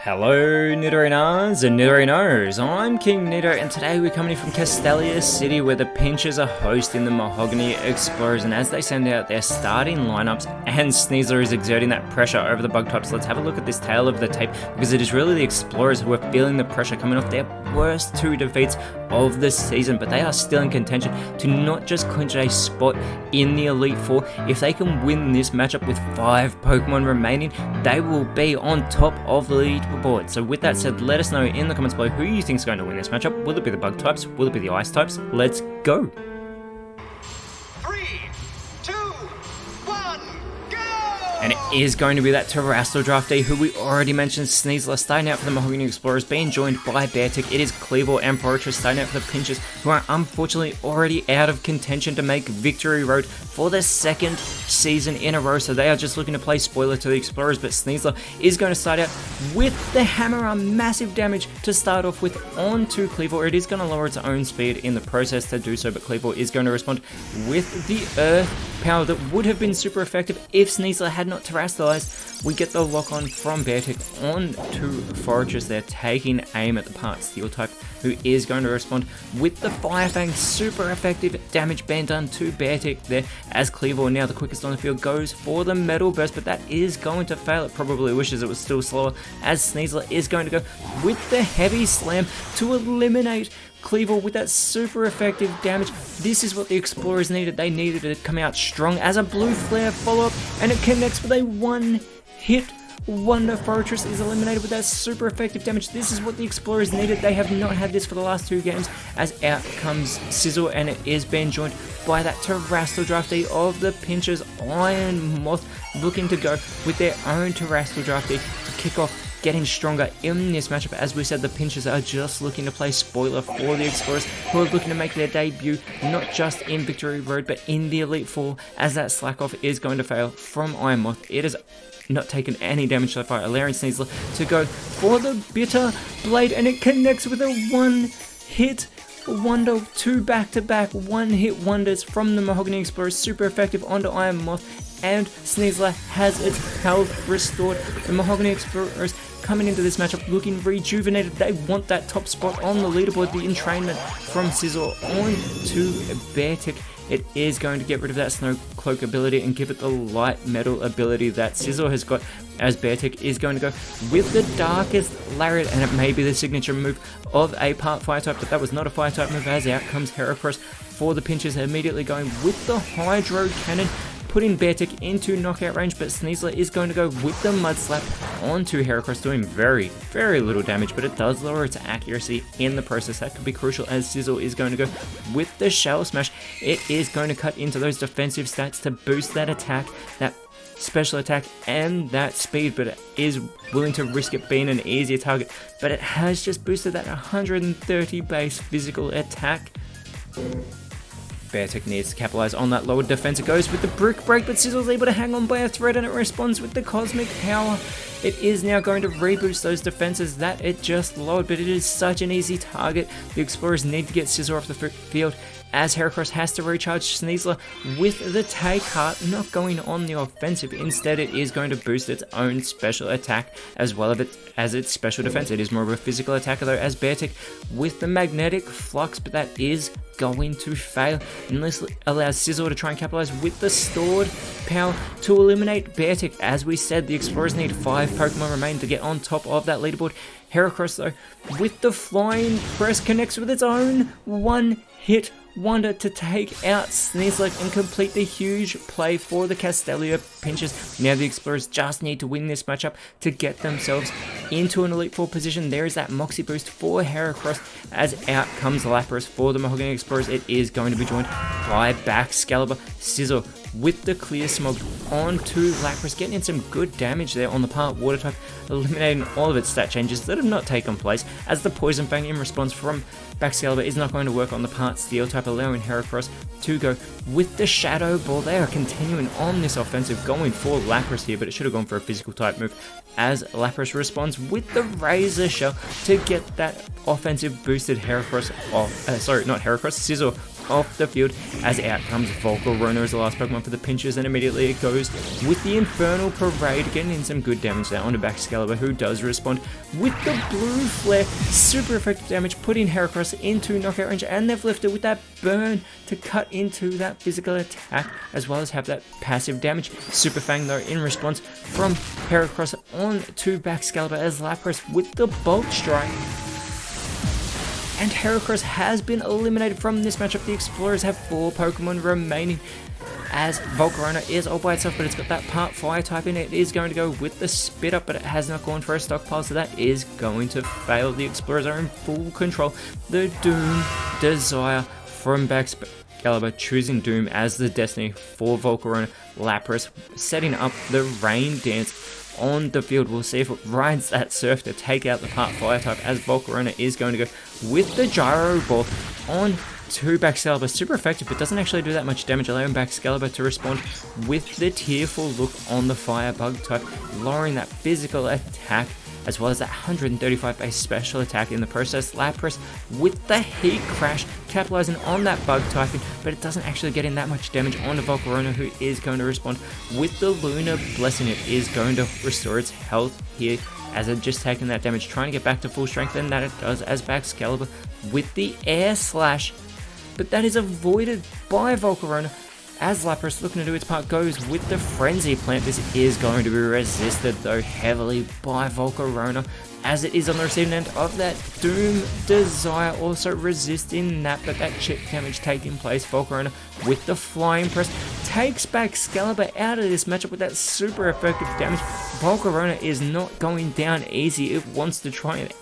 Hello Nidorinas and Nidorinos, I'm KingNido and today we're coming in from Castelia City where the Pinchers are hosting the Mahogany Explorers, and as they send out their starting lineups and Sneasler is exerting that pressure over the bug types, let's have a look at this tale of the tape because it is really the Explorers who are feeling the pressure coming off their worst two defeats of the season, but they are still in contention to not just clinch a spot in the Elite Four. If they can win this matchup with 5 Pokemon remaining, they will be on top of the leaderboard. So with that said, let us know in the comments below who you think is going to win this matchup. Will it be the bug types? Will it be the ice types? Let's go! 3, 2, 1, go! And it is going to be that Terrestrial draftee who we already mentioned, Sneasler, starting out for the Mahogany Explorers, being joined by Beartick. It is Cleavor and Fortress starting out for the Pinchers, who are unfortunately already out of contention to make Victory Road for the second season in a row. So they are just looking to play spoiler to the Explorers, but Sneasler is going to start out with the Hammer Arm, massive damage to start off with onto Cleavor. It is going to lower its own speed in the process to do so, but Cleavor is going to respond with the Earth power that would have been super effective if Sneasler had not terrestrialized. We get the lock on from Beartick on to Fortress. They're taking aim at the part Steel type, who is going to respond with the Fire Fang, super effective damage being done to Beartick there, as Cleavor, now the quickest on the field, goes for the Metal Burst, but that is going to fail. It probably wishes it was still slower, as Sneasler is going to go with the Heavy Slam to eliminate Cleavor with that super effective damage. This is what the Explorers needed. They needed to come out strong as a Blue Flare follow-up, and it connects with a one-hit wonder. Fortress is eliminated with that super effective damage. This is what the Explorers needed. They have not had this for the last 2 games, as out comes Sizzle, and it is being joined by that Terrestrial draftee of the Pinchers, Iron Moth, looking to go with their own Terrestrial draftee to kick off, getting stronger in this matchup. As we said, the Pinchers are just looking to play spoiler for the Explorers, who are looking to make their debut not just in Victory Road but in the Elite Four, as that slack off is going to fail from Iron Moth. It has not taken any damage so far, allowing Sneasler to go for the Bitter Blade, and it connects with a one-hit wonder, 2 back-to-back one-hit wonders from the Mahogany Explorers, super effective onto Iron Moth, and Sneasler has its health restored. The Mahogany Explorers coming into this matchup looking rejuvenated. They want that top spot on the leaderboard. The entrainment from Sizzle on to Beartick. It is going to get rid of that Snow Cloak ability and give it the Light Metal ability that Sizzle has got, as Beartick is going to go with the Darkest Lariat, and it may be the signature move of a part Fire type, but that was not a Fire type move, as out comes Heracross for the Pinchers, immediately going with the Hydro Cannon, putting Beartick into knockout range, but Sneasler is going to go with the Mud Slap onto Heracross, doing very, very little damage, but it does lower its accuracy in the process. That could be crucial, as Sizzle is going to go with the Shell Smash. It is going to cut into those defensive stats to boost that attack, that special attack, and that speed, but it is willing to risk it being an easier target, but it has just boosted that 130 base physical attack. Beartick needs to capitalize on that lower defense. It goes with the Brick Break, but Sizzle's able to hang on by a thread, and it responds with the Cosmic Power. It is now going to reboost those defenses that it just lowered, but it is such an easy target. The Explorers need to get Sizzle off the field, as Heracross has to recharge Sneasler with the Take Heart, not going on the offensive. Instead, it is going to boost its own special attack as well as its special defense. It is more of a physical attacker though, as Beartick with the Magnetic Flux, but that is going to fail, and this allows Sizzle to try and capitalize with the Stored Power to eliminate Beartick. As we said, the Explorers need 5 Pokemon remain to get on top of that leaderboard. Heracross though, with the Flying Press, connects with its own one-hit wonder to take out Sneasler and complete the huge play for the Castelia Pinchers. Now the Explorers just need to win this matchup to get themselves into an Elite Four position. There is that Moxie boost for Heracross, as out comes Lapras for the Mahogany Explorers. It is going to be joined by Baxcalibur. Sizzle with the Clear Smog onto Lapras, getting in some good damage there on the part Water type, eliminating all of its stat changes that have not taken place, as the Poison Fang in response from Baxcalibur is not going to work on the part Steel type, allowing Heracross to go with the Shadow Ball. They are continuing on this offensive, going for Lapras here, but it should have gone for a physical type move, as Lapras responds with the Razor Shell to get that offensive boosted Heracross off, not Heracross, Sizzle off the field, as out comes Volcarona as the last Pokemon for the pinches, and immediately it goes with the Infernal Parade, getting in some good damage there onto Baxcalibur, who does respond with the Blue Flare. Super effective damage, putting Heracross into knockout range, and they've left it with that burn to cut into that physical attack, as well as have that passive damage. Super Fang though in response from Heracross on to Baxcalibur as Lapras with the Bulk Strike. And Heracross has been eliminated from this matchup. The Explorers have 4 Pokemon remaining, as Volcarona is all by itself, but it's got that part Fire type in it. It is going to go with the Spit Up, but it has not gone for a stockpile, so that is going to fail. The Explorers are in full control. The Doom Desire from Baxcalibur, choosing Doom as the destiny for Volcarona. Lapras setting up the Rain Dance on the field. We'll see if it rides that Surf to take out the part Fire type, as Volcarona is going to go with the Gyro Ball on to Baxcalibur. Super effective, but doesn't actually do that much damage, allowing Baxcalibur to respond with the Tearful Look on the Fire Bug type, lowering that physical attack, as well as that 135 base special attack in the process. Lapras with the Heat Crash, capitalizing on that bug typing, but it doesn't actually get in that much damage onto Volcarona, who is going to respond with the Lunar Blessing. It is going to restore its health here, as it just taken that damage, trying to get back to full strength, and that it does, as Baxcalibur with the Air Slash, but that is avoided by Volcarona, as Lapras, looking to do its part, goes with the Frenzy Plant. This is going to be resisted though heavily by Volcarona, as it is on the receiving end of that Doom Desire, also resisting that, but that chip damage taking place. Volcarona with the Flying Press takes Baxcalibur out of this matchup with that super effective damage. Volcarona is not going down easy. It wants to try and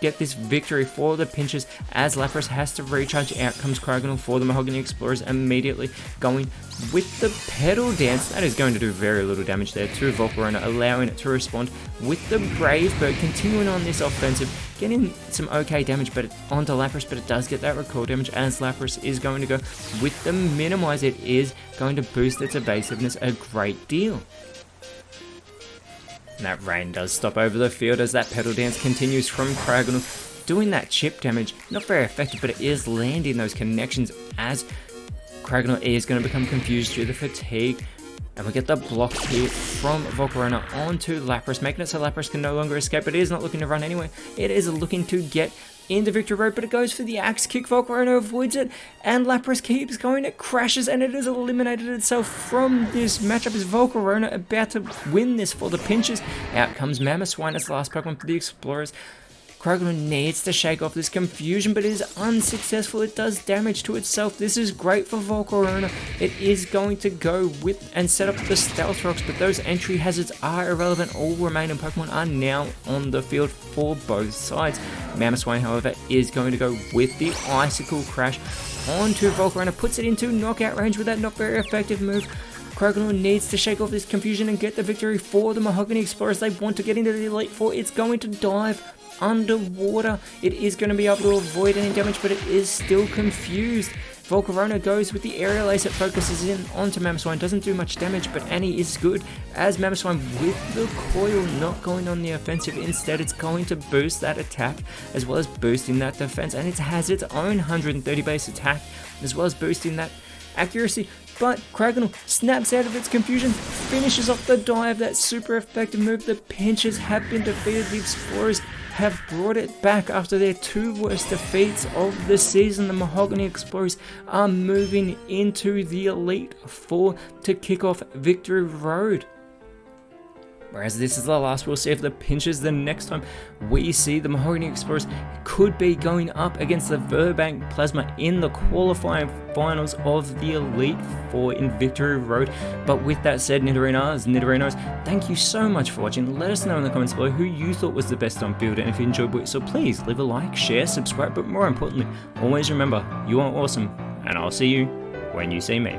get this victory for the pinches, as Lapras has to recharge. Out comes Cryogonal for the Mahogany Explorers, immediately going with the Petal Dance. That is going to do very little damage there to Volcarona, allowing it to respond with the Brave Bird, continuing on this offensive, getting some okay damage but onto Lapras, but it does get that recall damage, as Lapras is going to go with the Minimize. It is going to boost its evasiveness a great deal. And that rain does stop over the field as that Petal Dance continues from Cryogonal, doing that chip damage. Not very effective, but it is landing those connections, as Cryogonal is going to become confused due to the fatigue. And we get the block here from Volcarona onto Lapras, making it so Lapras can no longer escape, but it is not looking to run anyway. It is looking to get in the victory road, but it goes for the Axe Kick. Volcarona avoids it, and Lapras keeps going. It crashes, and it has eliminated itself from this matchup. Is Volcarona about to win this for the pinches? Out comes Mamoswine as the last Pokemon for the Explorers. Cryogonal needs to shake off this confusion, but it is unsuccessful. It does damage to itself. This is great for Volcarona. It is going to go with and set up the Stealth Rocks, but those entry hazards are irrelevant. All remaining Pokemon are now on the field for both sides. Mamoswine, however, is going to go with the Icicle Crash onto Volcarona, puts it into knockout range with that not very effective move. Cryogonal needs to shake off this confusion and get the victory for the Mahogany Explorers. They want to get into the Elite Four. It's going to dive underwater. It is going to be able to avoid any damage, but it is still confused. Volcarona goes with the Aerial Ace. It focuses in onto Mamoswine. Doesn't do much damage, but Annie is good, as Mamoswine with the Coil not going on the offensive. Instead, it's going to boost that attack as well as boosting that defense, and it has its own 130 base attack as well as boosting that accuracy. But Cryogonal snaps out of its confusion, finishes off the dive. That super effective move. The pinches have been defeated. The Explorers have brought it back after their 2 worst defeats of the season. The Mahogany Explorers are moving into the Elite Four to kick off Victory Road. Whereas this is the last we'll see of the pinches. The next time we see the Mahogany Explorers could be going up against the Verbank Plasma in the qualifying finals of the Elite Four in Victory Road. But with that said, Nidorinos, thank you so much for watching. Let us know in the comments below who you thought was the best on field, and if you enjoyed it, so please leave a like, share, subscribe, but more importantly, always remember, you are awesome, and I'll see you when you see me.